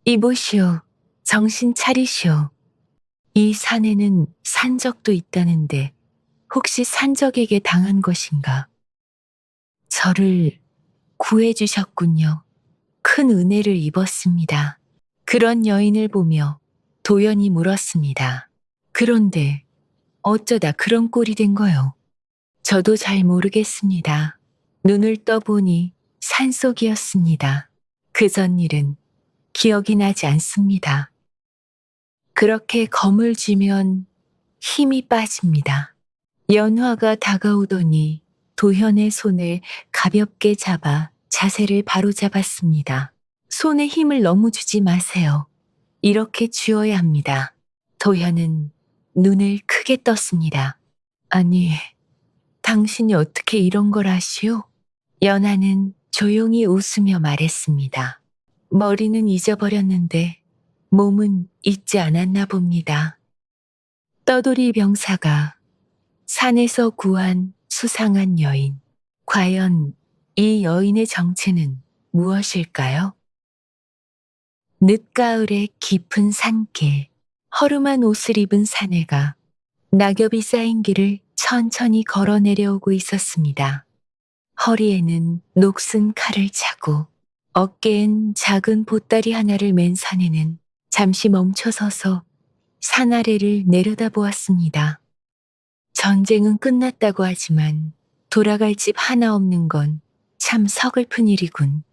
이보시오. 정신 차리시오. 이 산에는 산적도 있다는데 혹시 산적에게 당한 것인가? 저를 구해 주셨군요. 큰 은혜를 입었습니다. 그런 여인을 보며 도연이 물었습니다. 그런데 어쩌다 그런 꼴이 된 거요? 저도 잘 모르겠습니다. 눈을 떠보니 산속이었습니다. 그전 일은 기억이 나지 않습니다. 그렇게 검을 쥐면 힘이 빠집니다. 연화가 다가오더니 도현의 손을 가볍게 잡아 자세를 바로잡았습니다. 손에 힘을 너무 주지 마세요. 이렇게 쥐어야 합니다. 도현은 눈을 크게 떴습니다. 아니, 당신이 어떻게 이런 걸 아시오? 연하는 조용히 웃으며 말했습니다. 머리는 잊어버렸는데 몸은 잊지 않았나 봅니다. 떠돌이 병사가 산에서 구한 수상한 여인. 과연 이 여인의 정체는 무엇일까요? 늦가을의 깊은 산길, 허름한 옷을 입은 사내가 낙엽이 쌓인 길을 천천히 걸어 내려오고 있었습니다. 허리에는 녹슨 칼을 차고 어깨엔 작은 보따리 하나를 맨 사내는 잠시 멈춰서서 산 아래를 내려다보았습니다. 전쟁은 끝났다고 하지만 돌아갈 집 하나 없는 건 참 서글픈 일이군.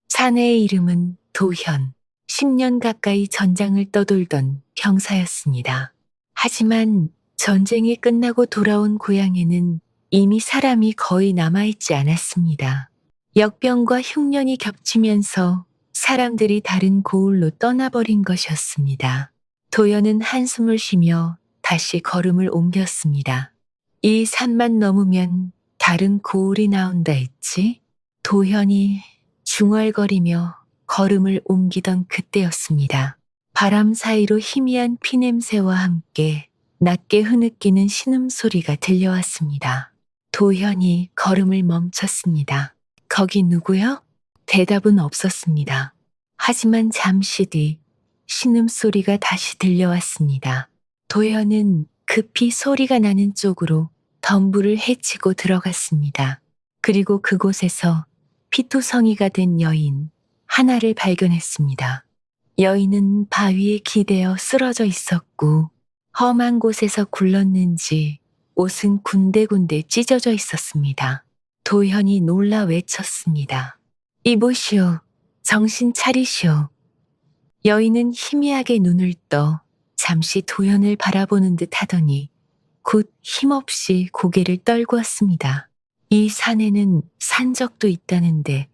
사내의 이름은 도현. 10년 가까이 전장을 떠돌던 병사였습니다. 하지만 전쟁이 끝나고 돌아온 고향에는 이미 사람이 거의 남아있지 않았습니다. 역병과 흉년이 겹치면서 사람들이 다른 고을로 떠나버린 것이었습니다. 도연은 한숨을 쉬며 다시 걸음을 옮겼습니다. 이 산만 넘으면 다른 고을이 나온다 했지? 도현이 중얼거리며 걸음을 옮기던 그때였습니다. 바람 사이로 희미한 피냄새와 함께 낮게 흐느끼는 신음소리가 들려왔습니다. 도현이 걸음을 멈췄습니다. 거기 누구요? 대답은 없었습니다. 하지만 잠시 뒤 신음소리가 다시 들려왔습니다. 도현은 급히 소리가 나는 쪽으로 덤불을 헤치고 들어갔습니다. 그리고 그곳에서 피투성이가 된 여인 하나를 발견했습니다. 여인은 바위에 기대어 쓰러져 있었고 험한 곳에서 굴렀는지 옷은 군데군데 찢어져 있었습니다. 도현이 놀라 외쳤습니다. 이보시오. 정신 차리시오. 여인은 희미하게 눈을 떠 잠시 도현을 바라보는 듯 하더니 곧 힘없이 고개를 떨구었습니다. 이 산에는 산적도 있다는데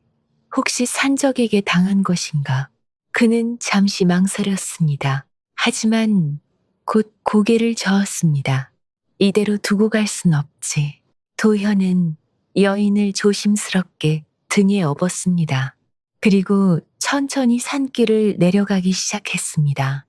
혹시 산적에게 당한 것인가? 그는 잠시 망설였습니다. 하지만 곧 고개를 저었습니다. 이대로 두고 갈 순 없지. 도현은 여인을 조심스럽게 등에 업었습니다. 그리고 천천히 산길을 내려가기 시작했습니다.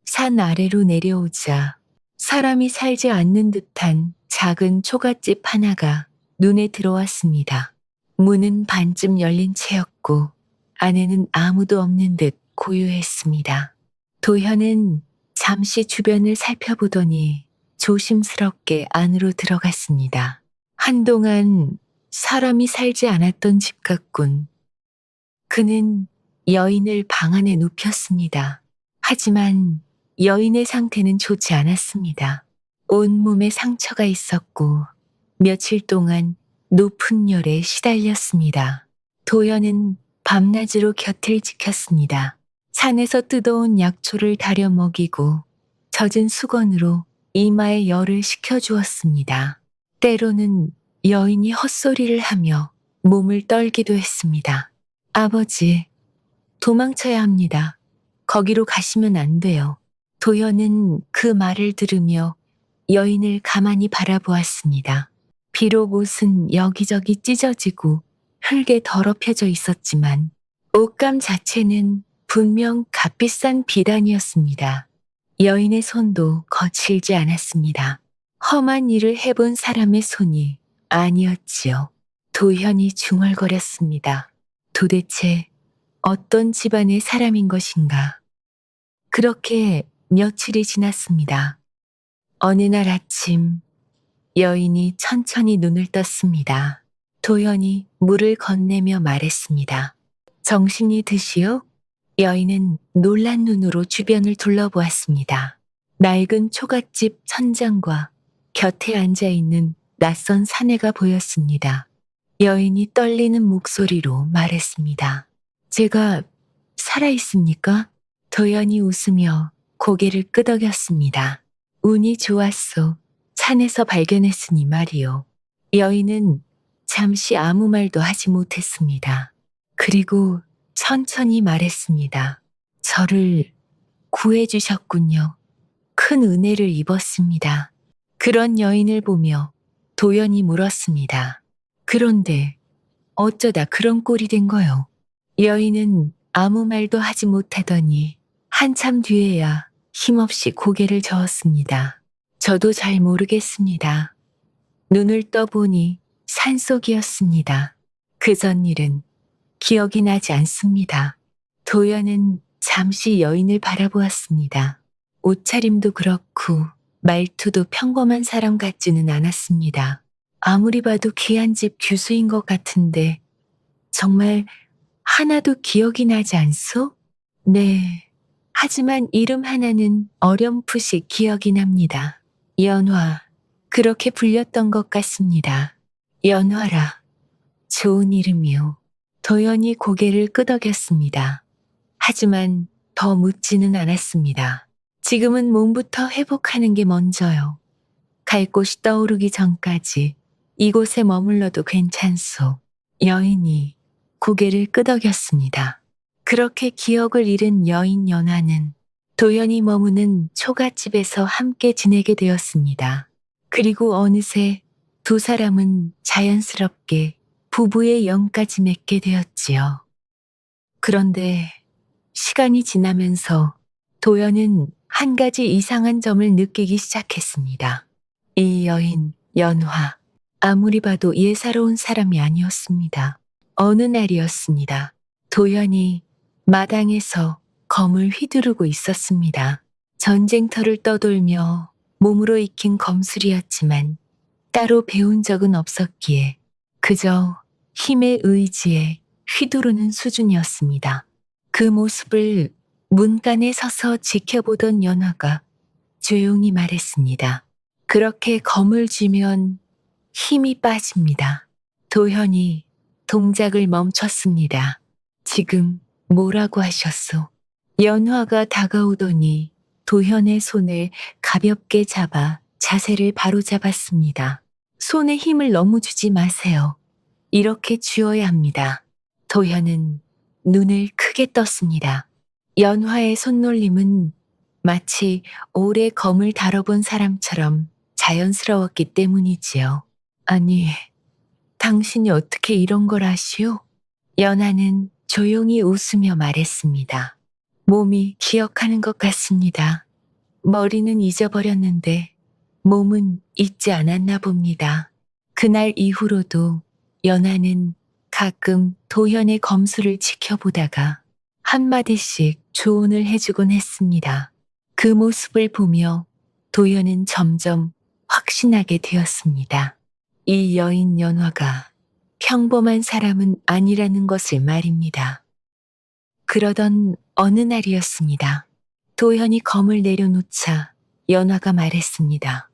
산 아래로 내려오자 사람이 살지 않는 듯한 작은 초가집 하나가 눈에 들어왔습니다. 문은 반쯤 열린 채였고 안에는 아무도 없는 듯 고요했습니다. 도현은 잠시 주변을 살펴보더니 조심스럽게 안으로 들어갔습니다. 한동안 사람이 살지 않았던 집 같군. 그는 여인을 방 안에 눕혔습니다. 하지만 여인의 상태는 좋지 않았습니다. 온몸에 상처가 있었고 며칠 동안 높은 열에 시달렸습니다. 도연은 밤낮으로 곁을 지켰습니다. 산에서 뜯어온 약초를 다려 먹이고 젖은 수건으로 이마에 열을 식혀주었습니다. 때로는 여인이 헛소리를 하며 몸을 떨기도 했습니다. 아버지, 도망쳐야 합니다. 거기로 가시면 안 돼요. 도연은 그 말을 들으며 여인을 가만히 바라보았습니다. 비록 옷은 여기저기 찢어지고 흙에 더럽혀져 있었지만 옷감 자체는 분명 값비싼 비단이었습니다. 여인의 손도 거칠지 않았습니다. 험한 일을 해본 사람의 손이 아니었지요. 도현이 중얼거렸습니다. 도대체 어떤 집안의 사람인 것인가. 그렇게 며칠이 지났습니다. 어느 날 아침 여인이 천천히 눈을 떴습니다. 도연이 물을 건네며 말했습니다. 정신이 드시오? 여인은 놀란 눈으로 주변을 둘러보았습니다. 낡은 초가집 천장과 곁에 앉아있는 낯선 사내가 보였습니다. 여인이 떨리는 목소리로 말했습니다. 제가 살아있습니까? 도연이 웃으며 고개를 끄덕였습니다. 운이 좋았소. 산에서 발견했으니 말이요. 여인은 잠시 아무 말도 하지 못했습니다. 그리고 천천히 말했습니다. 저를 구해주셨군요. 큰 은혜를 입었습니다. 그런 여인을 보며 도연이 물었습니다. 그런데 어쩌다 그런 꼴이 된 거요? 여인은 아무 말도 하지 못하더니 한참 뒤에야 힘없이 고개를 저었습니다. 저도 잘 모르겠습니다. 눈을 떠보니 산속이었습니다. 그전 일은 기억이 나지 않습니다. 도연은 잠시 여인을 바라보았습니다. 옷차림도 그렇고 말투도 평범한 사람 같지는 않았습니다. 아무리 봐도 귀한 집 규수인 것 같은데 정말 하나도 기억이 나지 않소? 네. 하지만 이름 하나는 어렴풋이 기억이 납니다. 연화. 그렇게 불렸던 것 같습니다. 연화라. 좋은 이름이요. 도연이 고개를 끄덕였습니다. 하지만 더 묻지는 않았습니다. 지금은 몸부터 회복하는 게 먼저요. 갈 곳이 떠오르기 전까지 이곳에 머물러도 괜찮소. 여인이 고개를 끄덕였습니다. 그렇게 기억을 잃은 여인 연화는 도연이 머무는 초가집에서 함께 지내게 되었습니다. 그리고 어느새 두 사람은 자연스럽게 부부의 영까지 맺게 되었지요. 그런데 시간이 지나면서 도연은 한 가지 이상한 점을 느끼기 시작했습니다. 이 여인, 연화, 아무리 봐도 예사로운 사람이 아니었습니다. 어느 날이었습니다. 도연이 마당에서 검을 휘두르고 있었습니다. 전쟁터를 떠돌며 몸으로 익힌 검술이었지만 따로 배운 적은 없었기에 그저 힘의 의지에 휘두르는 수준이었습니다. 그 모습을 문간에 서서 지켜보던 연화가 조용히 말했습니다. 그렇게 검을 쥐면 힘이 빠집니다. 도현이 동작을 멈췄습니다. 지금 뭐라고 하셨소? 연화가 다가오더니 도현의 손을 가볍게 잡아 자세를 바로잡았습니다. 손에 힘을 너무 주지 마세요. 이렇게 쥐어야 합니다. 도현은 눈을 크게 떴습니다. 연화의 손놀림은 마치 오래 검을 다뤄본 사람처럼 자연스러웠기 때문이지요. 아니, 당신이 어떻게 이런 걸 아시오? 연하는 조용히 웃으며 말했습니다. 몸이 기억하는 것 같습니다. 머리는 잊어버렸는데 몸은 잊지 않았나 봅니다. 그날 이후로도 연하는 가끔 도현의 검술을 지켜보다가 한마디씩 조언을 해주곤 했습니다. 그 모습을 보며 도현은 점점 확신하게 되었습니다. 이 여인 연화가 평범한 사람은 아니라는 것을 말입니다. 그러던 어느 날이었습니다. 도현이 검을 내려놓자 연화가 말했습니다.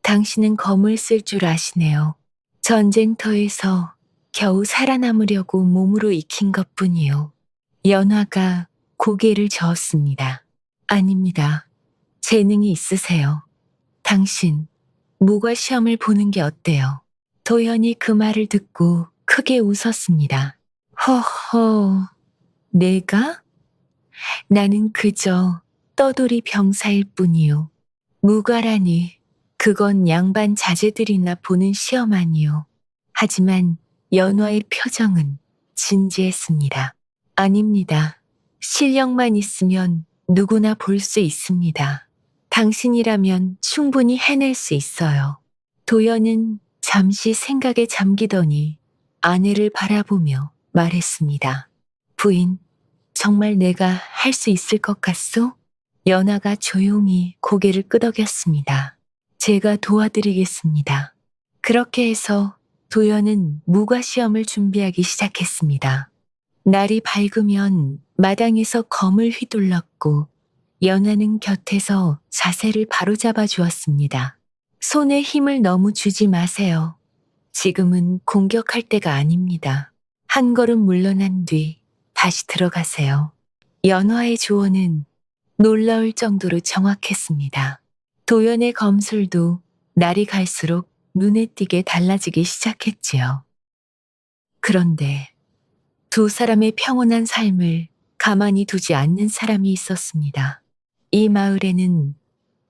당신은 검을 쓸 줄 아시네요. 전쟁터에서 겨우 살아남으려고 몸으로 익힌 것뿐이요. 연화가 고개를 저었습니다. 아닙니다. 재능이 있으세요. 당신, 무과 시험을 보는 게 어때요? 도현이 그 말을 듣고 크게 웃었습니다. 허허, 내가? 나는 그저 떠돌이 병사일 뿐이요. 무과라니, 그건 양반 자제들이나 보는 시험 아니요. 하지만 연화의 표정은 진지했습니다. 아닙니다. 실력만 있으면 누구나 볼 수 있습니다. 당신이라면 충분히 해낼 수 있어요. 도연은 잠시 생각에 잠기더니 아내를 바라보며 말했습니다. 부인, 정말 내가 할 수 있을 것 같소? 연하가 조용히 고개를 끄덕였습니다. 제가 도와드리겠습니다. 그렇게 해서 도연은 무과 시험을 준비하기 시작했습니다. 날이 밝으면 마당에서 검을 휘둘렀고 연하는 곁에서 자세를 바로잡아 주었습니다. 손에 힘을 너무 주지 마세요. 지금은 공격할 때가 아닙니다. 한 걸음 물러난 뒤 다시 들어가세요. 연화의 조언은 놀라울 정도로 정확했습니다. 도연의 검술도 날이 갈수록 눈에 띄게 달라지기 시작했지요. 그런데 두 사람의 평온한 삶을 가만히 두지 않는 사람이 있었습니다. 이 마을에는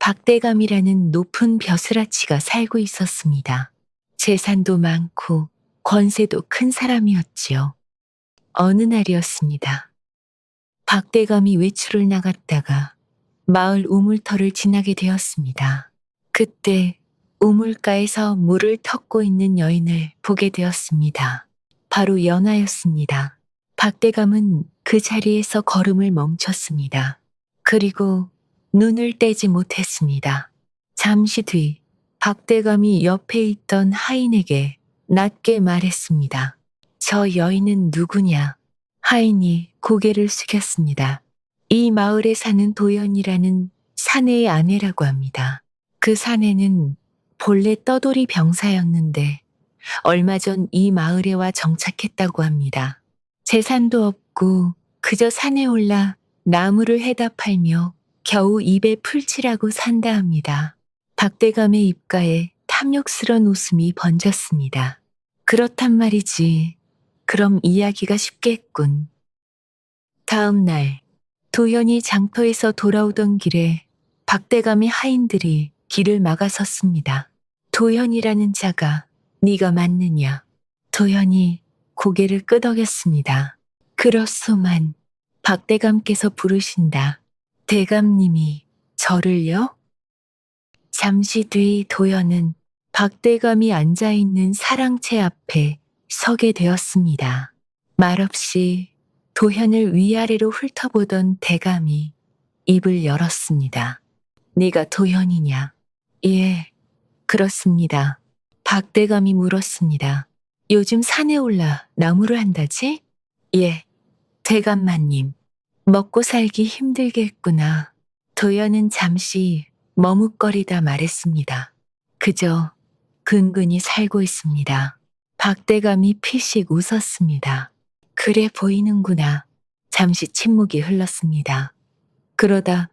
박대감이라는 높은 벼슬아치가 살고 있었습니다. 재산도 많고 권세도 큰 사람이었지요. 어느 날이었습니다. 박대감이 외출을 나갔다가 마을 우물터를 지나게 되었습니다. 그때 우물가에서 물을 텁고 있는 여인을 보게 되었습니다. 바로 연하였습니다. 박대감은 그 자리에서 걸음을 멈췄습니다. 그리고 눈을 떼지 못했습니다. 잠시 뒤 박대감이 옆에 있던 하인에게 낮게 말했습니다. 저 여인은 누구냐? 하인이 고개를 숙였습니다. 이 마을에 사는 도연이라는 사내의 아내라고 합니다. 그 사내는 본래 떠돌이 병사였는데 얼마 전 이 마을에 와 정착했다고 합니다. 재산도 없고 그저 산에 올라 나무를 해다 팔며 겨우 입에 풀칠하고 산다 합니다. 박대감의 입가에 탐욕스런 웃음이 번졌습니다. 그렇단 말이지. 그럼 이야기가 쉽겠군. 다음 날 도연이 장터에서 돌아오던 길에 박대감의 하인들이 길을 막아섰습니다. 도연이라는 자가 네가 맞느냐? 도연이 고개를 끄덕였습니다. 그렇소만 박대감께서 부르신다. 대감님이 저를요? 잠시 뒤 도연은 박대감이 앉아있는 사랑채 앞에 서게 되었습니다. 말없이 도현을 위아래로 훑어보던 대감이 입을 열었습니다. 네가 도현이냐? 예, 그렇습니다. 박대감이 물었습니다. 요즘 산에 올라 나무를 한다지? 예, 대감마님. 먹고 살기 힘들겠구나. 도연은 잠시 머뭇거리다 말했습니다. 그저 근근히 살고 있습니다. 박대감이 피식 웃었습니다. 그래 보이는구나. 잠시 침묵이 흘렀습니다. 그러다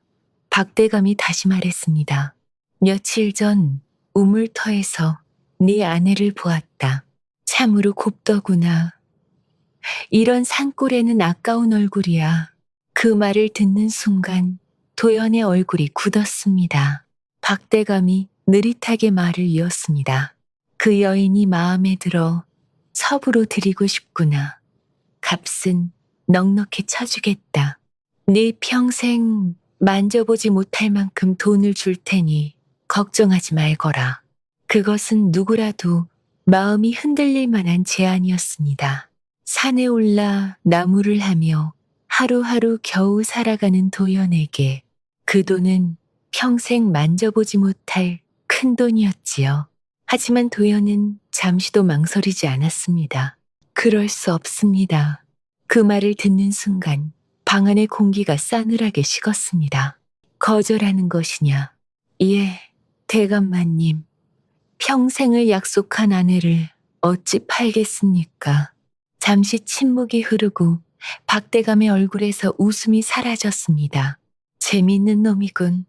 박대감이 다시 말했습니다. 며칠 전 우물터에서 네 아내를 보았다. 참으로 곱더구나. 이런 산골에는 아까운 얼굴이야. 그 말을 듣는 순간 도연의 얼굴이 굳었습니다. 박대감이 느릿하게 말을 이었습니다. 그 여인이 마음에 들어 첩으로 드리고 싶구나. 값은 넉넉히 쳐주겠다. 네 평생 만져보지 못할 만큼 돈을 줄 테니 걱정하지 말거라. 그것은 누구라도 마음이 흔들릴 만한 제안이었습니다. 산에 올라 나무를 하며 하루하루 겨우 살아가는 도연에게 그 돈은 평생 만져보지 못할 큰 돈이었지요. 하지만 도연은 잠시도 망설이지 않았습니다. 그럴 수 없습니다. 그 말을 듣는 순간 방 안의 공기가 싸늘하게 식었습니다. 거절하는 것이냐? 예, 대감마님. 평생을 약속한 아내를 어찌 팔겠습니까? 잠시 침묵이 흐르고 박대감의 얼굴에서 웃음이 사라졌습니다. 재미있는 놈이군.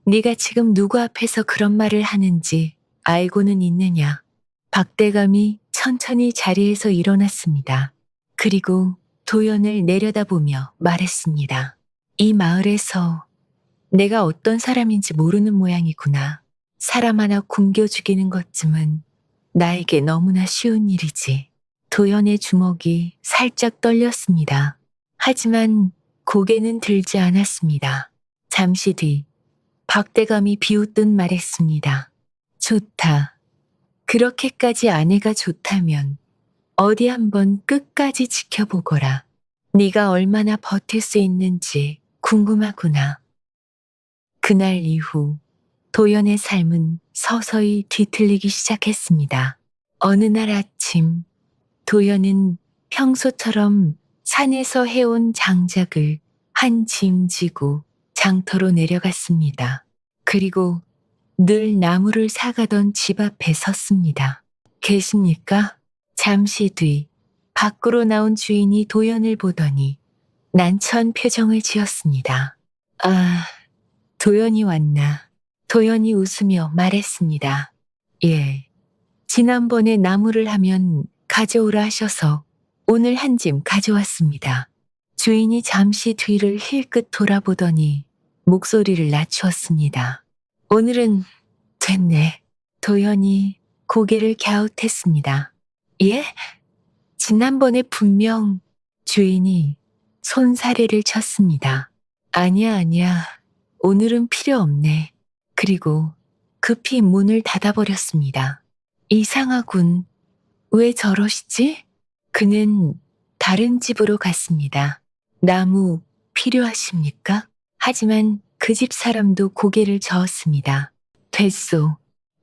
네가 지금 누구 앞에서 그런 말을 하는지 알고는 있느냐? 박대감이 천천히 자리에서 일어났습니다. 그리고 도연을 내려다보며 말했습니다. 이 마을에서 내가 어떤 사람인지 모르는 모양이구나. 사람 하나 굶겨 죽이는 것쯤은 나에게 너무나 쉬운 일이지. 도연의 주먹이 살짝 떨렸습니다. 하지만 고개는 들지 않았습니다. 잠시 뒤 박대감이 비웃듯 말했습니다. 좋다. 그렇게까지 아내가 좋다면 어디 한번 끝까지 지켜보거라. 네가 얼마나 버틸 수 있는지 궁금하구나. 그날 이후 도연의 삶은 서서히 뒤틀리기 시작했습니다. 어느 날 아침 도연은 평소처럼 산에서 해온 장작을 한 짐 지고 장터로 내려갔습니다. 그리고 늘 나무를 사가던 집 앞에 섰습니다. 계십니까? 잠시 뒤 밖으로 나온 주인이 도연을 보더니 난처한 표정을 지었습니다. 아, 도연이 왔나? 도연이 웃으며 말했습니다. 예, 지난번에 나무를 하면 가져오라 하셔서 오늘 한 짐 가져왔습니다. 주인이 잠시 뒤를 힐끗 돌아보더니 목소리를 낮추었습니다. 오늘은 됐네. 도연이 고개를 갸웃했습니다. 예? 지난번에 분명 주인이 손사래를 쳤습니다. 아니야, 아니야. 오늘은 필요 없네. 그리고 급히 문을 닫아버렸습니다. 이상하군. 왜 저러시지? 그는 다른 집으로 갔습니다. 나무 필요하십니까? 하지만 그 집 사람도 고개를 저었습니다. 됐소.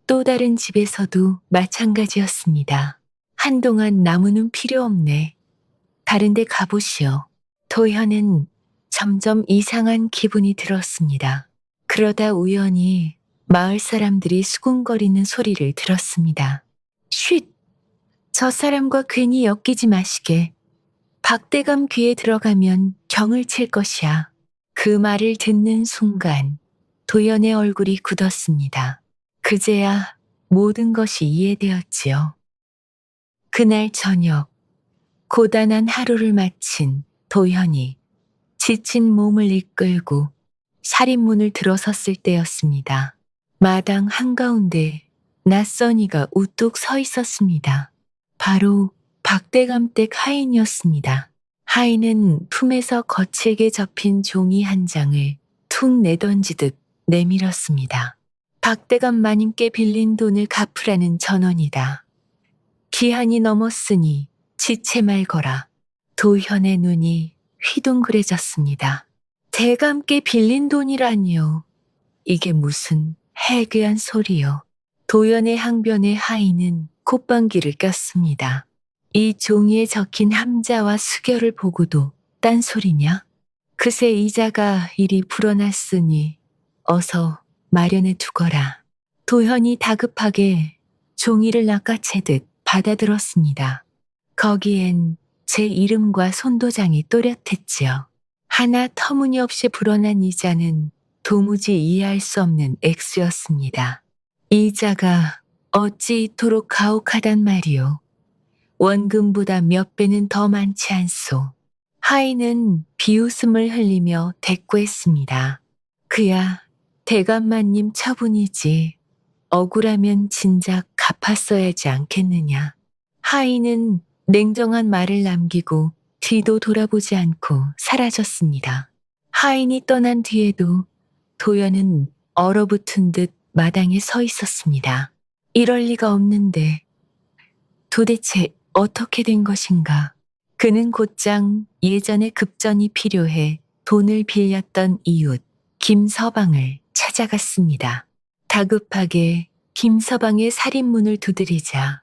또 다른 집에서도 마찬가지였습니다. 한동안 나무는 필요 없네. 다른 데 가보시오. 도현은 점점 이상한 기분이 들었습니다. 그러다 우연히 마을 사람들이 수군거리는 소리를 들었습니다. 쉿! 저 사람과 괜히 엮이지 마시게. 박대감 귀에 들어가면 경을 칠 것이야. 그 말을 듣는 순간 도연의 얼굴이 굳었습니다. 그제야 모든 것이 이해되었지요. 그날 저녁 고단한 하루를 마친 도현이 지친 몸을 이끌고 살인문을 들어섰을 때였습니다. 마당 한가운데 낯선 이가 우뚝 서 있었습니다. 바로 박대감댁 하인이었습니다. 하인은 품에서 거칠게 접힌 종이 한 장을 툭 내던지듯 내밀었습니다. 박대감 마님께 빌린 돈을 갚으라는 전원이다. 기한이 넘었으니 지체 말거라. 도현의 눈이 휘둥그레졌습니다. 대감께 빌린 돈이라니요. 이게 무슨 해괴한 소리요. 도연의 항변에 하인은 콧방귀를 꼈습니다. 이 종이에 적힌 함자와 수결을 보고도 딴소리냐? 그새 이자가 이리 불어났으니 어서 마련해 두거라. 도현이 다급하게 종이를 낚아채듯 받아들었습니다. 거기엔 제 이름과 손도장이 또렷했지요. 하나 터무니없이 불어난 이자는 도무지 이해할 수 없는 액수였습니다. 이자가 어찌 이토록 가혹하단 말이오. 원금보다 몇 배는 더 많지 않소. 하인은 비웃음을 흘리며 대꾸했습니다. 그야 대감마님 처분이지. 억울하면 진작 갚았어야지 않겠느냐. 하인은 냉정한 말을 남기고 뒤도 돌아보지 않고 사라졌습니다. 하인이 떠난 뒤에도 도연은 얼어붙은 듯 마당에 서 있었습니다. 이럴 리가 없는데 도대체 어떻게 된 것인가? 그는 곧장 예전에 급전이 필요해 돈을 빌렸던 이웃 김서방을 찾아갔습니다. 다급하게 김서방의 살인문을 두드리자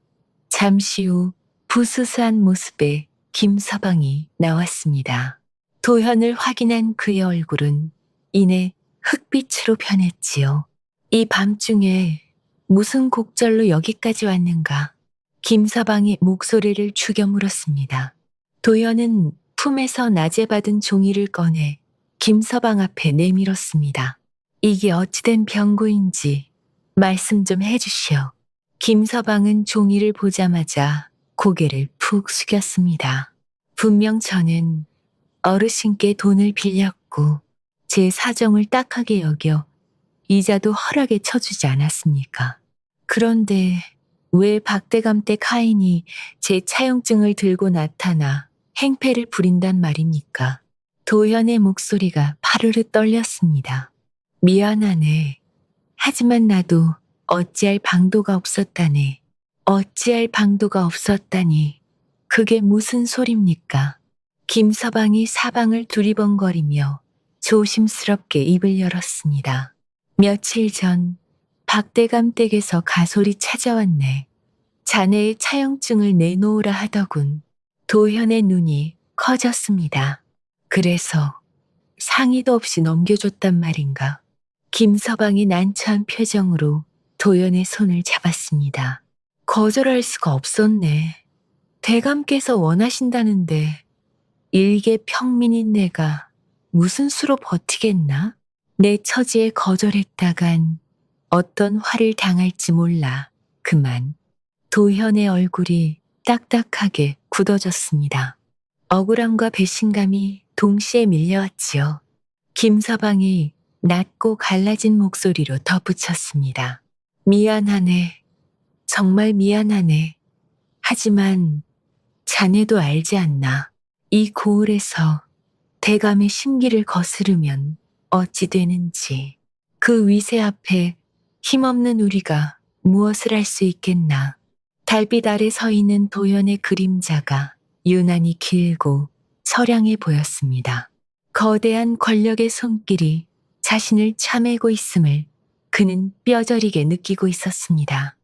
잠시 후 부스스한 모습의 김서방이 나왔습니다. 도현을 확인한 그의 얼굴은 이내 흑빛으로 변했지요. 이 밤중에 무슨 곡절로 여기까지 왔는가? 김서방이 목소리를 죽여 물었습니다. 도현은 품에서 낮에 받은 종이를 꺼내 김서방 앞에 내밀었습니다. 이게 어찌된 병고인지 말씀 좀 해주시오. 김서방은 종이를 보자마자 고개를 푹 숙였습니다. 분명 저는 어르신께 돈을 빌렸고 제 사정을 딱하게 여겨 이자도 허락에 쳐주지 않았습니까? 그런데 왜 박대감댁 하인이 제 차용증을 들고 나타나 행패를 부린단 말입니까? 도현의 목소리가 파르르 떨렸습니다. 미안하네. 하지만 나도 어찌할 방도가 없었다네. 어찌할 방도가 없었다니. 그게 무슨 소립니까? 김서방이 사방을 두리번거리며 조심스럽게 입을 열었습니다. 며칠 전 박대감 댁에서 가솔이 찾아왔네. 자네의 차용증을 내놓으라 하더군. 도현의 눈이 커졌습니다. 그래서 상의도 없이 넘겨줬단 말인가. 김서방이 난처한 표정으로 도연의 손을 잡았습니다. 거절할 수가 없었네. 대감께서 원하신다는데 일개 평민인 내가 무슨 수로 버티겠나? 내 처지에 거절했다간 어떤 화를 당할지 몰라. 그만. 도현의 얼굴이 딱딱하게 굳어졌습니다. 억울함과 배신감이 동시에 밀려왔지요. 김서방이 낮고 갈라진 목소리로 덧붙였습니다. 미안하네. 정말 미안하네. 하지만 자네도 알지 않나. 이 고을에서 대감의 심기를 거스르면 어찌 되는지. 그 위세 앞에 힘없는 우리가 무엇을 할 수 있겠나. 달빛 아래 서 있는 도연의 그림자가 유난히 길고 처량해 보였습니다. 거대한 권력의 손길이 자신을 차매고 있음을 그는 뼈저리게 느끼고 있었습니다.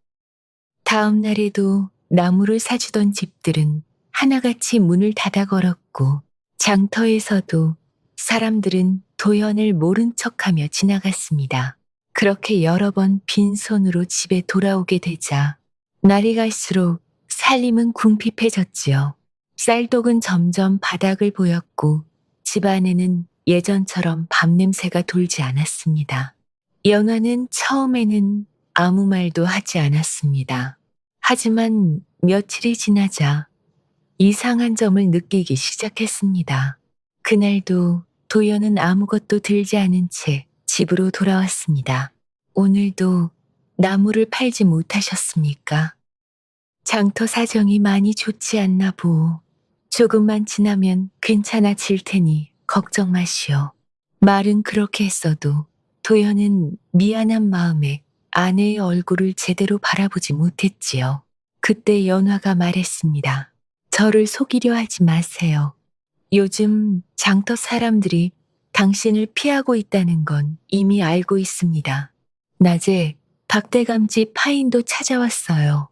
다음 날에도 나무를 사주던 집들은 하나같이 문을 닫아 걸었고 장터에서도 사람들은 도연을 모른 척하며 지나갔습니다. 그렇게 여러 번 빈손으로 집에 돌아오게 되자 날이 갈수록 살림은 궁핍해졌지요. 쌀독은 점점 바닥을 보였고 집안에는 예전처럼 밥 냄새가 돌지 않았습니다. 연화는 처음에는 아무 말도 하지 않았습니다. 하지만 며칠이 지나자 이상한 점을 느끼기 시작했습니다. 그날도 도연은 아무것도 들지 않은 채 집으로 돌아왔습니다. 오늘도 나무를 팔지 못하셨습니까? 장터 사정이 많이 좋지 않나 보오. 조금만 지나면 괜찮아질 테니 걱정 마시오. 말은 그렇게 했어도 도연은 미안한 마음에 아내의 얼굴을 제대로 바라보지 못했지요. 그때 연화가 말했습니다. 저를 속이려 하지 마세요. 요즘 장터 사람들이 당신을 피하고 있다는 건 이미 알고 있습니다. 낮에 박대감 집 파인도 찾아왔어요.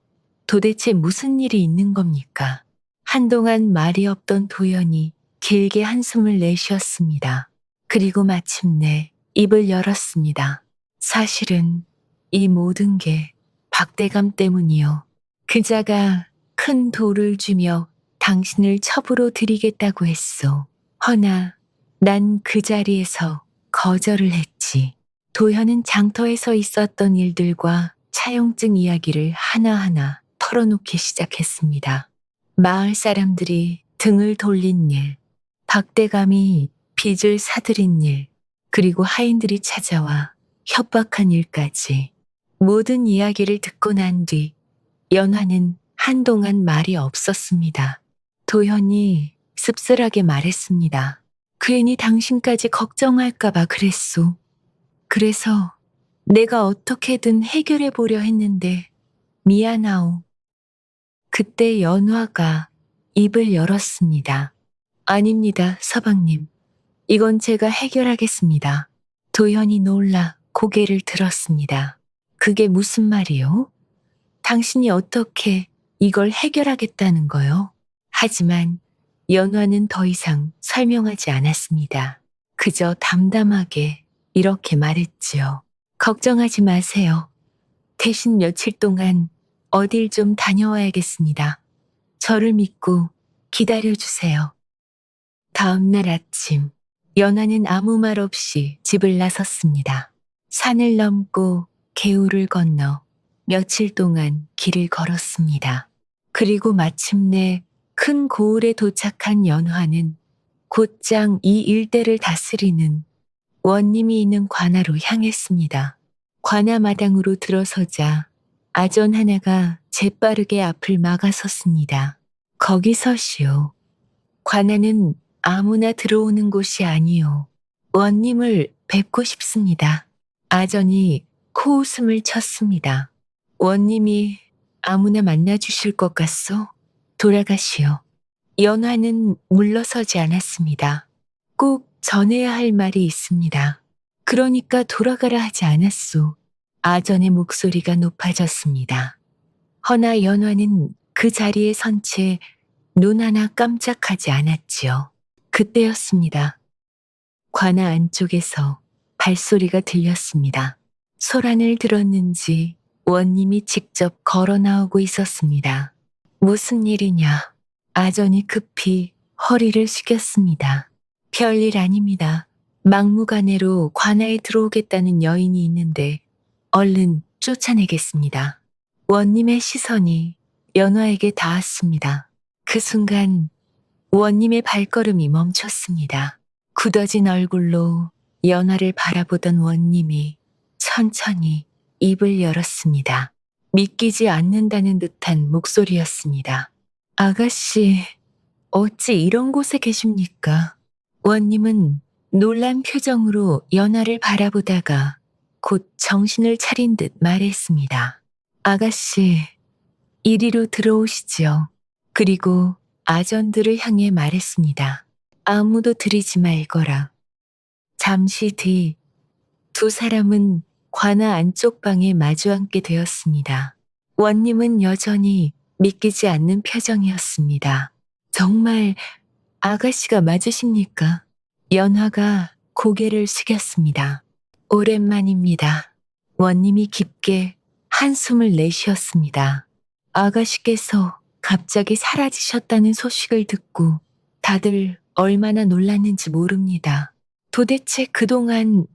도대체 무슨 일이 있는 겁니까? 한동안 말이 없던 도연이 길게 한숨을 내쉬었습니다. 그리고 마침내 입을 열었습니다. 사실은 이 모든 게 박대감 때문이요. 그자가 큰 돌을 주며 당신을 첩으로 들이겠다고 했소. 허나 난 그 자리에서 거절을 했지. 도현은 장터에서 있었던 일들과 차용증 이야기를 하나하나 털어놓기 시작했습니다. 마을 사람들이 등을 돌린 일, 박대감이 빚을 사들인 일, 그리고 하인들이 찾아와 협박한 일까지 모든 이야기를 듣고 난 뒤 연화는 한동안 말이 없었습니다. 도현이 씁쓸하게 말했습니다. 괜히 당신까지 걱정할까봐 그랬소. 그래서 내가 어떻게든 해결해 보려 했는데 미안하오. 그때 연화가 입을 열었습니다. 아닙니다, 서방님. 이건 제가 해결하겠습니다. 도현이 놀라 고개를 들었습니다. 그게 무슨 말이요? 당신이 어떻게 이걸 해결하겠다는 거요? 하지만 연화는 더 이상 설명하지 않았습니다. 그저 담담하게 이렇게 말했지요. 걱정하지 마세요. 대신 며칠 동안 어딜 좀 다녀와야겠습니다. 저를 믿고 기다려주세요. 다음 날 아침, 연화는 아무 말 없이 집을 나섰습니다. 산을 넘고 개울을 건너 며칠 동안 길을 걸었습니다. 그리고 마침내 큰 고을에 도착한 연화는 곧장 이 일대를 다스리는 원님이 있는 관아로 향했습니다. 관아 마당으로 들어서자 아전 하나가 재빠르게 앞을 막아섰습니다. 거기 서시오. 관아는 아무나 들어오는 곳이 아니오. 원님을 뵙고 싶습니다. 아전이 코웃음을 쳤습니다. 원님이 아무나 만나주실 것 같소? 돌아가시오. 연화는 물러서지 않았습니다. 꼭 전해야 할 말이 있습니다. 그러니까 돌아가라 하지 않았소. 아전의 목소리가 높아졌습니다. 허나 연화는 그 자리에 선 채 눈 하나 깜짝하지 않았지요. 그때였습니다. 관아 안쪽에서 발소리가 들렸습니다. 소란을 들었는지 원님이 직접 걸어 나오고 있었습니다. 무슨 일이냐? 아전이 급히 허리를 숙였습니다. 별일 아닙니다. 막무가내로 관아에 들어오겠다는 여인이 있는데 얼른 쫓아내겠습니다. 원님의 시선이 연화에게 닿았습니다. 그 순간 원님의 발걸음이 멈췄습니다. 굳어진 얼굴로 연화를 바라보던 원님이 천천히 입을 열었습니다. 믿기지 않는다는 듯한 목소리였습니다. 아가씨, 어찌 이런 곳에 계십니까? 원님은 놀란 표정으로 연화를 바라보다가 곧 정신을 차린 듯 말했습니다. 아가씨, 이리로 들어오시지요. 그리고 아전들을 향해 말했습니다. 아무도 들이지 말거라. 잠시 뒤 두 사람은 관아 안쪽 방에 마주 앉게 되었습니다. 원님은 여전히 믿기지 않는 표정이었습니다. 정말 아가씨가 맞으십니까? 연화가 고개를 숙였습니다. 오랜만입니다. 원님이 깊게 한숨을 내쉬었습니다. 아가씨께서 갑자기 사라지셨다는 소식을 듣고 다들 얼마나 놀랐는지 모릅니다. 도대체 그동안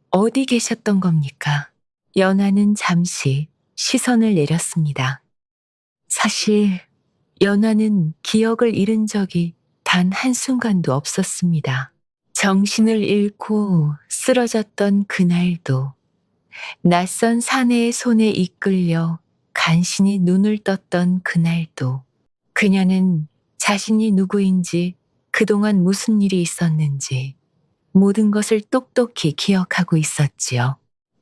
어디 계셨던 겁니까? 연화는 잠시 시선을 내렸습니다. 사실 연화는 기억을 잃은 적이 단 한순간도 없었습니다. 정신을 잃고 쓰러졌던 그날도, 낯선 사내의 손에 이끌려 간신히 눈을 떴던 그날도, 그녀는 자신이 누구인지, 그동안 무슨 일이 있었는지 모든 것을 똑똑히 기억하고 있었지요.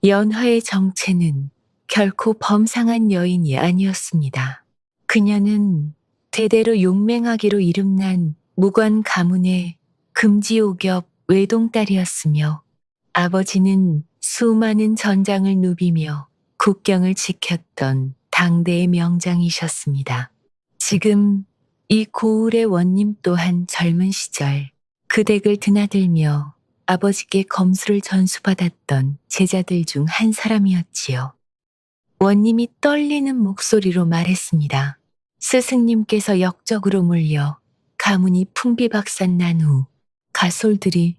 연화의 정체는 결코 범상한 여인이 아니었습니다. 그녀는 대대로 용맹하기로 이름난 무관 가문의 금지옥엽 외동딸이었으며 아버지는 수많은 전장을 누비며 국경을 지켰던 당대의 명장이셨습니다. 지금 이 고을의 원님 또한 젊은 시절 그 댁을 드나들며 아버지께 검수를 전수받았던 제자들 중 한 사람이었지요. 원님이 떨리는 목소리로 말했습니다. 스승님께서 역적으로 몰려 가문이 풍비박산 난 후 가솔들이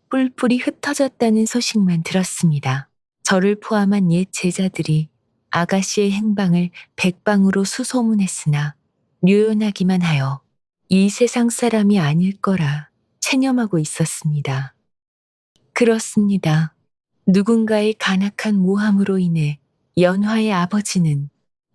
뿔뿔이 흩어졌다는 소식만 들었습니다. 저를 포함한 옛 제자들이 아가씨의 행방을 백방으로 수소문했으나 류연하기만 하여 이 세상 사람이 아닐 거라 체념하고 있었습니다. 그렇습니다. 누군가의 간악한 모함으로 인해 연화의 아버지는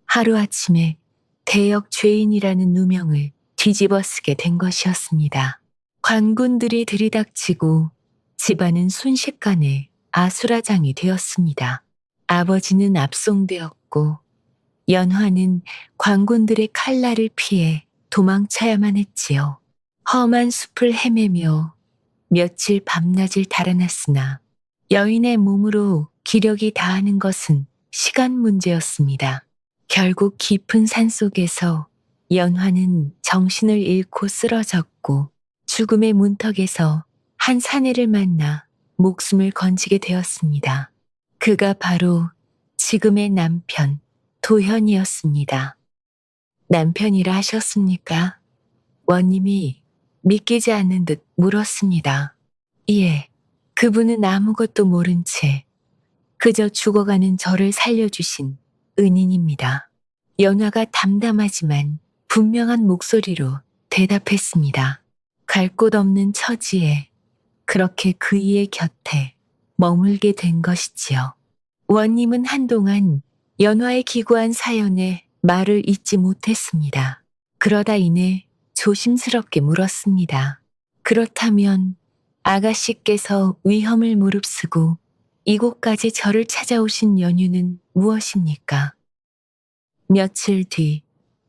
하루아침에 대역 죄인이라는 누명을 뒤집어쓰게 된 것이었습니다. 관군들이 들이닥치고 집안은 순식간에 아수라장이 되었습니다. 아버지는 압송되었고 연화는 관군들의 칼날을 피해 도망쳐야만 했지요. 험한 숲을 헤매며 며칠 밤낮을 달아났으나 여인의 몸으로 기력이 다하는 것은 시간 문제였습니다. 결국 깊은 산속에서 연화는 정신을 잃고 쓰러졌고 죽음의 문턱에서 한 사내를 만나 목숨을 건지게 되었습니다. 그가 바로 지금의 남편 도현이었습니다. 남편이라 하셨습니까? 원님이 믿기지 않는 듯 물었습니다. 예, 그분은 아무것도 모른 채 그저 죽어가는 저를 살려주신 은인입니다. 연화가 담담하지만 분명한 목소리로 대답했습니다. 갈 곳 없는 처지에 그렇게 그이의 곁에 머물게 된 것이지요. 원님은 한동안 연화의 기구한 사연에 말을 잇지 못했습니다. 그러다 이내 조심스럽게 물었습니다. 그렇다면 아가씨께서 위험을 무릅쓰고 이곳까지 저를 찾아오신 연유는 무엇입니까? 며칠 뒤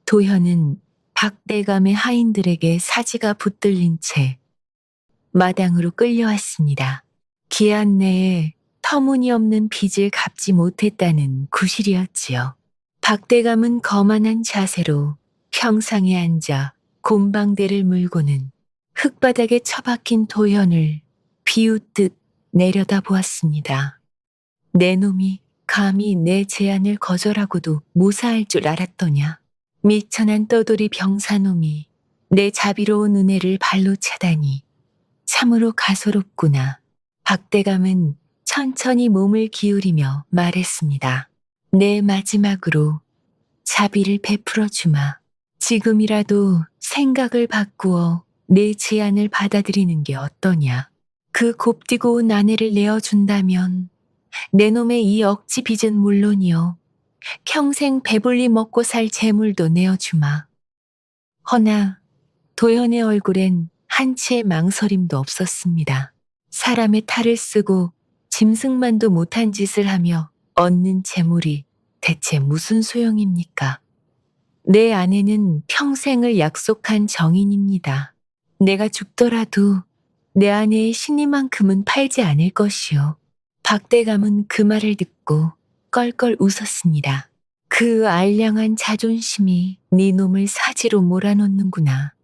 도현은 박대감의 하인들에게 사지가 붙들린 채 마당으로 끌려왔습니다. 기한 내에 터무니없는 빚을 갚지 못했다는 구실이었지요. 박대감은 거만한 자세로 평상에 앉아 곰방대를 물고는 흙바닥에 처박힌 도연을 비웃듯 내려다보았습니다. 내 놈이 감히 내 제안을 거절하고도 모사할 줄 알았더냐. 미천한 떠돌이 병사놈이 내 자비로운 은혜를 발로 차다니 참으로 가소롭구나. 박대감은 천천히 몸을 기울이며 말했습니다. 내 마지막으로 자비를 베풀어 주마. 지금이라도 생각을 바꾸어 내 제안을 받아들이는 게 어떠냐. 그 곱디고 온 아내를 내어준다면 내 놈의 이 억지 빚은 물론이요. 평생 배불리 먹고 살 재물도 내어주마. 허나 도연의 얼굴엔 한치의 망설임도 없었습니다. 사람의 탈을 쓰고 짐승만도 못한 짓을 하며 얻는 재물이 대체 무슨 소용입니까? 내 아내는 평생을 약속한 정인입니다. 내가 죽더라도 내 아내의 신이만큼은 팔지 않을 것이요. 박대감은 그 말을 듣고 껄껄 웃었습니다. 그 알량한 자존심이 네 놈을 사지로 몰아넣는구나.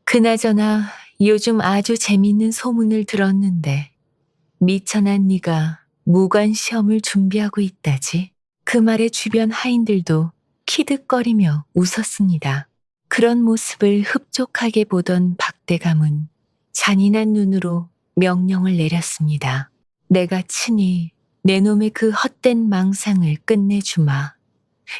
그나저나 요즘 아주 재미있는 소문을 들었는데 미천한 네가 무관 시험을 준비하고 있다지. 그 말에 주변 하인들도 키득거리며 웃었습니다. 그런 모습을 흡족하게 보던 박대감은 잔인한 눈으로 명령을 내렸습니다. 내가 친히 내 놈의 그 헛된 망상을 끝내주마.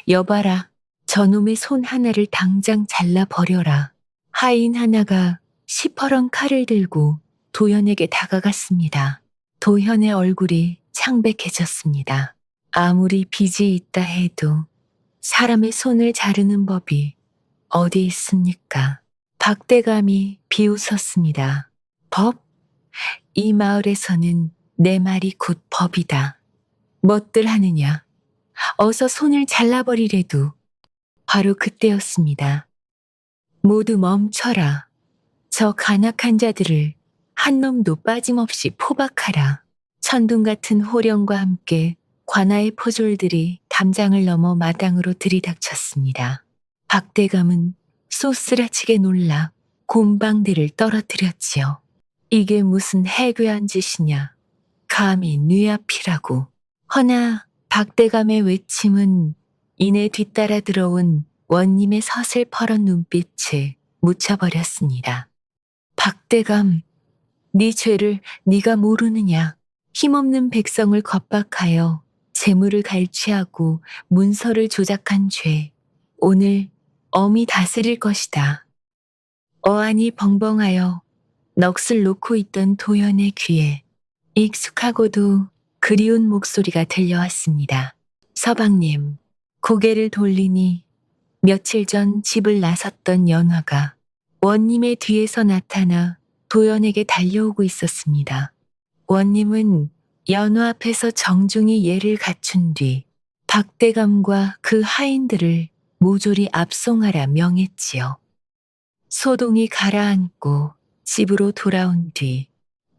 여봐라, 저놈의 손 하나를 당장 잘라버려라. 하인 하나가 시퍼런 칼을 들고 도연에게 다가갔습니다. 도연의 얼굴이 창백해졌습니다. 아무리 빚이 있다 해도 사람의 손을 자르는 법이 어디 있습니까? 박대감이 비웃었습니다. 법? 이 마을에서는 내 말이 곧 법이다. 뭣들 하느냐? 어서 손을 잘라버리래도. 바로 그때였습니다. 모두 멈춰라. 저 간악한 자들을 한 놈도 빠짐없이 포박하라. 천둥 같은 호령과 함께 관아의 포졸들이 담장을 넘어 마당으로 들이닥쳤습니다. 박대감은 쏘스라치게 놀라 곰방대를 떨어뜨렸지요. 이게 무슨 해괴한 짓이냐. 감히 뉘 앞이라고. 허나 박대감의 외침은 이내 뒤따라 들어온 원님의 서슬퍼런 눈빛에 묻혀버렸습니다. 박대감, 네 죄를 네가 모르느냐. 힘없는 백성을 겁박하여 재물을 갈취하고 문서를 조작한 죄. 오늘 엄히 다스릴 것이다. 어안이 벙벙하여 넋을 놓고 있던 도연의 귀에 익숙하고도 그리운 목소리가 들려왔습니다. 서방님, 고개를 돌리니 며칠 전 집을 나섰던 연화가 원님의 뒤에서 나타나 도연에게 달려오고 있었습니다. 원님은 연화 앞에서 정중히 예를 갖춘 뒤 박대감과 그 하인들을 모조리 압송하라 명했지요. 소동이 가라앉고 집으로 돌아온 뒤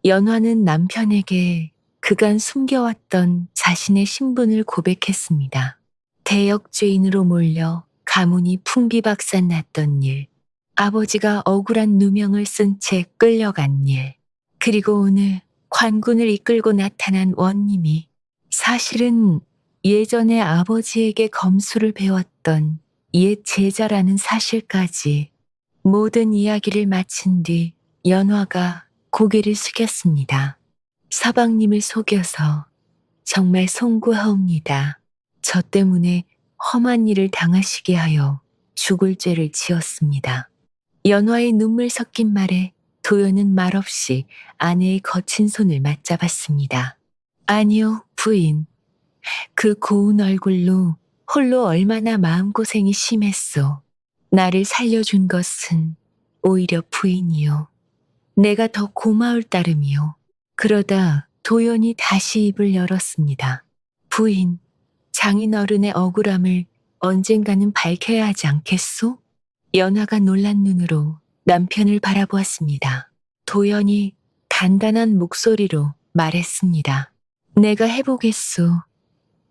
연화는 남편에게 그간 숨겨왔던 자신의 신분을 고백했습니다. 대역죄인으로 몰려 가문이 풍비박산 났던 일, 아버지가 억울한 누명을 쓴 채 끌려간 일, 그리고 오늘 관군을 이끌고 나타난 원님이 사실은 예전에 아버지에게 검수를 배웠던 옛 제자라는 사실까지 모든 이야기를 마친 뒤 연화가 고개를 숙였습니다. 서방님을 속여서 정말 송구하옵니다. 저 때문에 험한 일을 당하시게 하여 죽을 죄를 지었습니다. 연화의 눈물 섞인 말에 도연은 말없이 아내의 거친 손을 맞잡았습니다. 아니요, 부인. 그 고운 얼굴로 홀로 얼마나 마음고생이 심했소. 나를 살려준 것은 오히려 부인이요. 내가 더 고마울 따름이요. 그러다 도연이 다시 입을 열었습니다. 부인, 장인어른의 억울함을 언젠가는 밝혀야 하지 않겠소? 연화가 놀란 눈으로 남편을 바라보았습니다. 도연이 단단한 목소리로 말했습니다. 내가 해보겠소.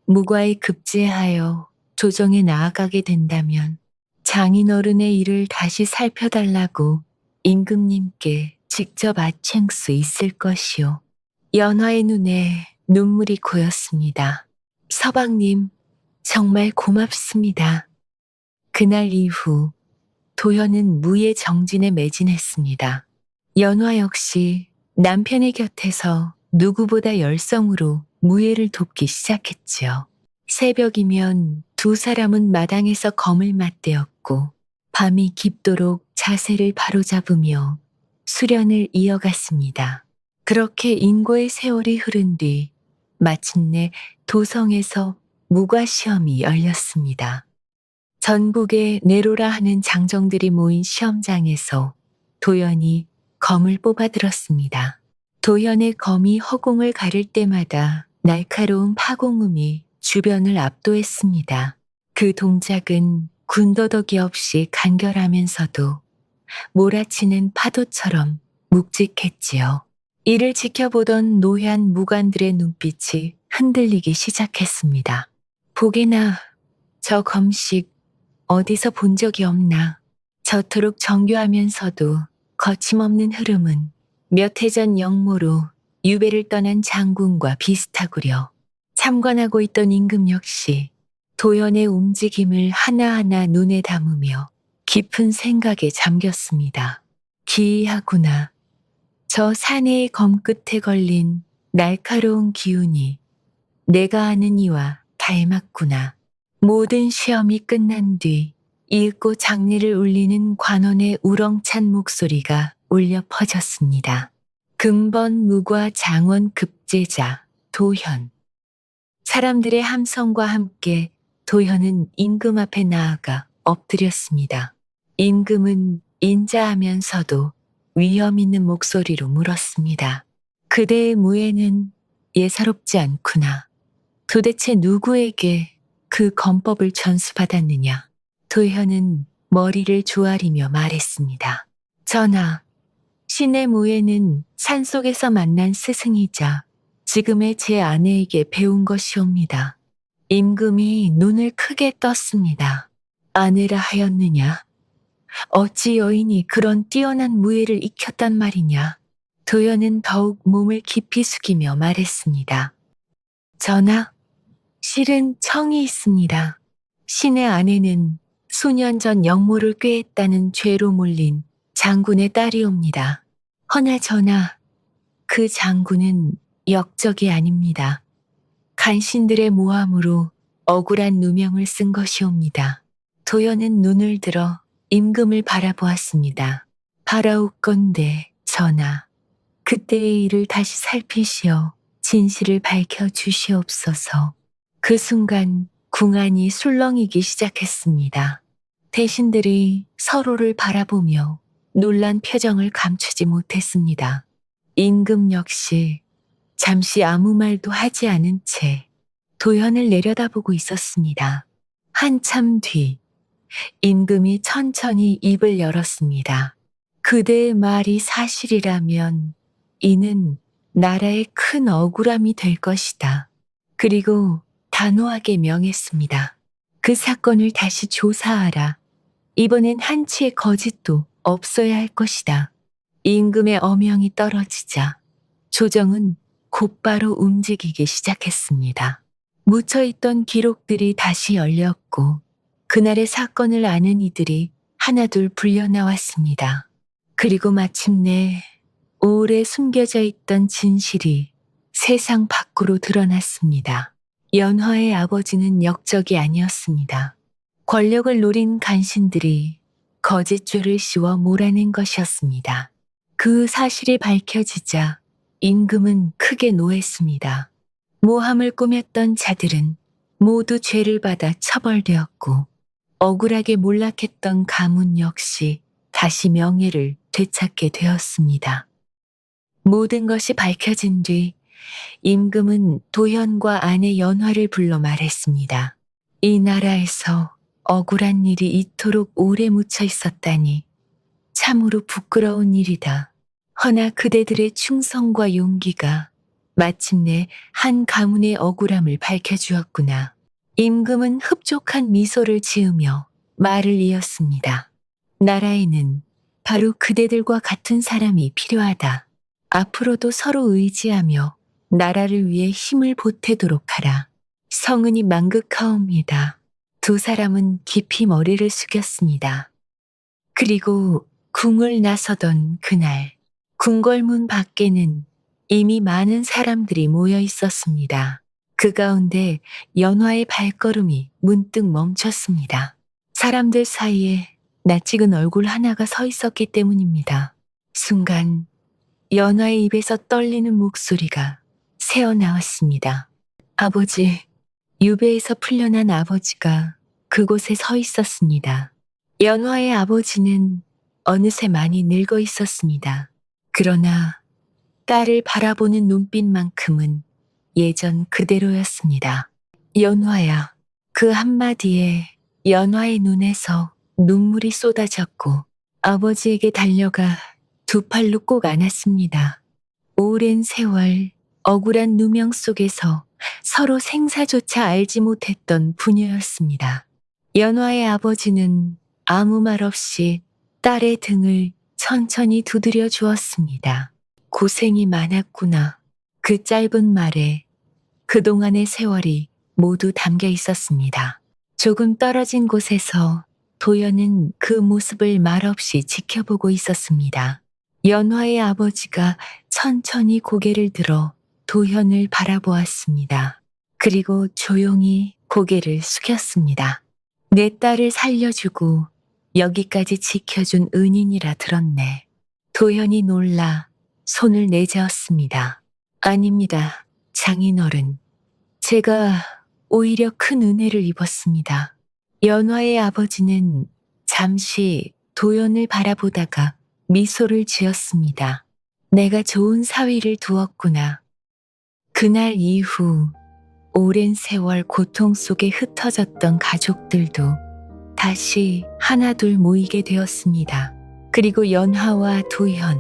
무과에 급제하여 조정에 나아가게 된다면 장인어른의 일을 다시 살펴달라고 임금님께 직접 아챈 수 있을 것이오. 연화의 눈에 눈물이 고였습니다. 서방님, 정말 고맙습니다. 그날 이후 도연은 무예 정진에 매진했습니다. 연화 역시 남편의 곁에서 누구보다 열성으로 무예를 돕기 시작했지요. 새벽이면 두 사람은 마당에서 검을 맞대었고 밤이 깊도록 자세를 바로잡으며 수련을 이어갔습니다. 그렇게 인고의 세월이 흐른 뒤 마침내 도성에서 무과시험이 열렸습니다. 전국에 내로라 하는 장정들이 모인 시험장에서 도연이 검을 뽑아들었습니다. 도연의 검이 허공을 가를 때마다 날카로운 파공음이 주변을 압도했습니다. 그 동작은 군더더기 없이 간결하면서도 몰아치는 파도처럼 묵직했지요. 이를 지켜보던 노현 무관들의 눈빛이 흔들리기 시작했습니다. 보게나 저 검식 어디서 본 적이 없나. 저토록 정교하면서도 거침없는 흐름은 몇 해 전 영모로 유배를 떠난 장군과 비슷하구려. 참관하고 있던 임금 역시 도연의 움직임을 하나하나 눈에 담으며 깊은 생각에 잠겼습니다. 기이하구나. 저 사내의 검 끝에 걸린 날카로운 기운이 내가 아는 이와 닮았구나. 모든 시험이 끝난 뒤 이윽고 장례를 울리는 관원의 우렁찬 목소리가 울려 퍼졌습니다. 금번 무과 장원 급제자 도현. 사람들의 함성과 함께 도현은 임금 앞에 나아가 엎드렸습니다. 임금은 인자하면서도 위험 있는 목소리로 물었습니다. 그대의 무예는 예사롭지 않구나. 도대체 누구에게 그 검법을 전수받았느냐? 도현은 머리를 조아리며 말했습니다. 전하, 신의 무예는 산속에서 만난 스승이자 지금의 제 아내에게 배운 것이옵니다. 임금이 눈을 크게 떴습니다. 아내라 하였느냐? 어찌 여인이 그런 뛰어난 무예를 익혔단 말이냐? 도연은 더욱 몸을 깊이 숙이며 말했습니다. 전하, 실은 청이 있습니다. 신의 아내는 수년 전 영모를 꾀했다는 죄로 몰린 장군의 딸이옵니다. 허나 전하, 그 장군은 역적이 아닙니다. 간신들의 모함으로 억울한 누명을 쓴 것이옵니다. 도연은 눈을 들어 임금을 바라보았습니다. 바라옵건대 전하, 그때의 일을 다시 살피시어 진실을 밝혀주시옵소서. 그 순간 궁안이 술렁이기 시작했습니다. 대신들이 서로를 바라보며 놀란 표정을 감추지 못했습니다. 임금 역시 잠시 아무 말도 하지 않은 채 도연을 내려다보고 있었습니다. 한참 뒤 임금이 천천히 입을 열었습니다. 그대의 말이 사실이라면 이는 나라의 큰 억울함이 될 것이다. 그리고 단호하게 명했습니다. 그 사건을 다시 조사하라. 이번엔 한치의 거짓도 없어야 할 것이다. 임금의 어명이 떨어지자 조정은 곧바로 움직이기 시작했습니다. 묻혀있던 기록들이 다시 열렸고 그날의 사건을 아는 이들이 하나둘 불려나왔습니다. 그리고 마침내 오래 숨겨져 있던 진실이 세상 밖으로 드러났습니다. 연화의 아버지는 역적이 아니었습니다. 권력을 노린 간신들이 거짓죄를 씌워 몰아낸 것이었습니다. 그 사실이 밝혀지자 임금은 크게 노했습니다. 모함을 꾸몄던 자들은 모두 죄를 받아 처벌되었고 억울하게 몰락했던 가문 역시 다시 명예를 되찾게 되었습니다. 모든 것이 밝혀진 뒤 임금은 도현과 아내 연화를 불러 말했습니다. 이 나라에서 억울한 일이 이토록 오래 묻혀 있었다니 참으로 부끄러운 일이다. 허나 그대들의 충성과 용기가 마침내 한 가문의 억울함을 밝혀주었구나. 임금은 흡족한 미소를 지으며 말을 이었습니다. 나라에는 바로 그대들과 같은 사람이 필요하다. 앞으로도 서로 의지하며 나라를 위해 힘을 보태도록 하라. 성은이 망극하옵니다. 두 사람은 깊이 머리를 숙였습니다. 그리고 궁을 나서던 그날, 궁궐문 밖에는 이미 많은 사람들이 모여 있었습니다. 그 가운데 연화의 발걸음이 문득 멈췄습니다. 사람들 사이에 낯익은 얼굴 하나가 서 있었기 때문입니다. 순간 연화의 입에서 떨리는 목소리가 새어나왔습니다. 아버지, 유배에서 풀려난 아버지가 그곳에 서 있었습니다. 연화의 아버지는 어느새 많이 늙어 있었습니다. 그러나 딸을 바라보는 눈빛만큼은 예전 그대로였습니다. 연화야. 그 한마디에 연화의 눈에서 눈물이 쏟아졌고 아버지에게 달려가 두 팔로 꼭 안았습니다. 오랜 세월 억울한 누명 속에서 서로 생사조차 알지 못했던 부녀였습니다. 연화의 아버지는 아무 말 없이 딸의 등을 천천히 두드려 주었습니다. 고생이 많았구나. 그 짧은 말에 그동안의 세월이 모두 담겨 있었습니다. 조금 떨어진 곳에서 도연은 그 모습을 말없이 지켜보고 있었습니다. 연화의 아버지가 천천히 고개를 들어 도현을 바라보았습니다. 그리고 조용히 고개를 숙였습니다. 내 딸을 살려주고 여기까지 지켜준 은인이라 들었네. 도현이 놀라 손을 내저었습니다. 아닙니다, 장인어른. 제가 오히려 큰 은혜를 입었습니다. 연화의 아버지는 잠시 도연을 바라보다가 미소를 지었습니다. 내가 좋은 사위를 두었구나. 그날 이후 오랜 세월 고통 속에 흩어졌던 가족들도 다시 하나둘 모이게 되었습니다. 그리고 연화와 도현,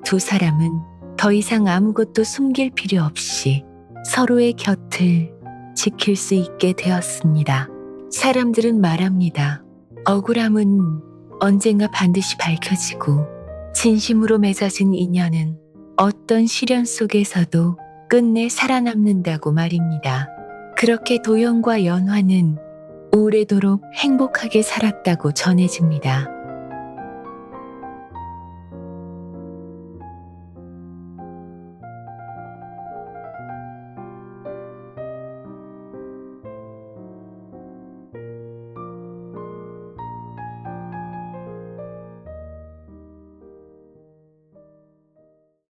두 사람은 더 이상 아무것도 숨길 필요 없이 서로의 곁을 지킬 수 있게 되었습니다. 사람들은 말합니다. 억울함은 언젠가 반드시 밝혀지고 진심으로 맺어진 인연은 어떤 시련 속에서도 끝내 살아남는다고 말입니다. 그렇게 도연과 연화는 오래도록 행복하게 살았다고 전해집니다.